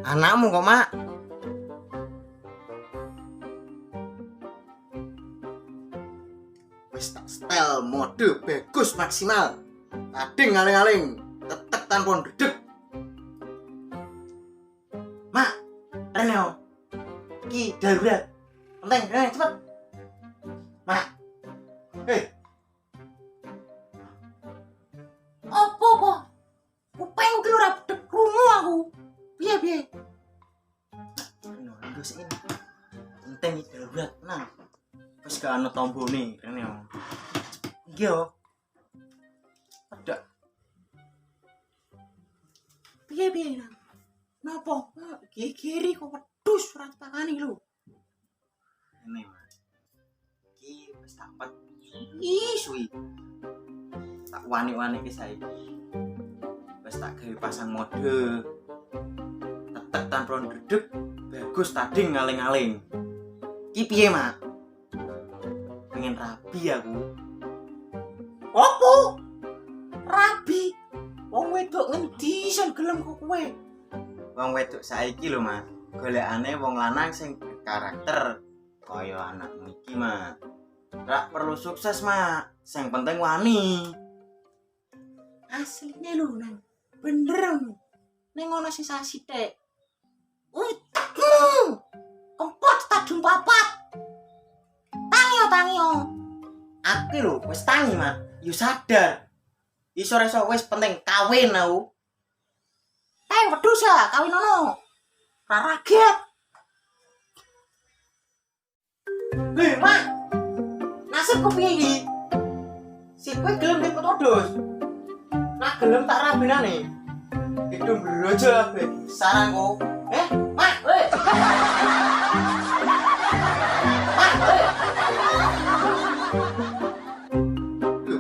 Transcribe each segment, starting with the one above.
Anakmu kok, Mak? Wis tak setel mode bagus maksimal. Tading ngaling-aling, tetek tanpa ndredeg. Mak, Reneo. Ki darurat. Penting, cepet. Mak. Apa? Kuping ki ora bedeg krungu aku. Piye? Terus ini. Penting iki darurat, tenang. Wis gak ana tombone, Reneo. Iki yo. Pedak. Piye nang? Napa? Kiri kok wedhus ora takani lho. Ini, Mas. Iki wis tak pet. Suwi. Tak wani-wani ki saiki. Wis tak gawe pasang mode. Tetek tanpa ndredeg, bagus tading ngaling-aling. Ki piye, Mak? Pengen rabi aku. Apa? Rabi. Wong wedok ngendi sing gelem kok kowe? Wong wedok saiki lho, Mas. Golekane wong lanang sing berkarakter kaya anakmu iki, Mak. Ora perlu sukses, Mak. Sing penting wani. Asline lho nang. Bener. Ning ana sisa sithik. Kempot tadung papat. Tangi. Aku lho wis tangi, Mak. Yo sadar. Iso-iso wis penting kawin aku. Wedhus ya kawin ono. Ora raget. Mak. Nasibku piye iki? Si kowe gelem dipet wedhus. Nah gelem tak rabinane. Hidung berojo kabeh. Sarangku. Mak, weh.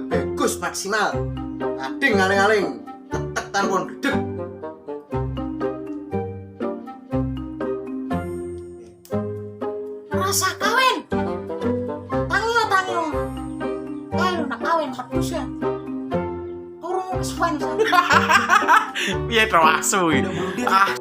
Bagus maksimal. Tading ngaling-aling, tetek tanpa ndredeg. Rasa kawin. Tangi. Kae lu nak kawin wedhus ya. Turun kesuwen. Piye to asu iki? Ah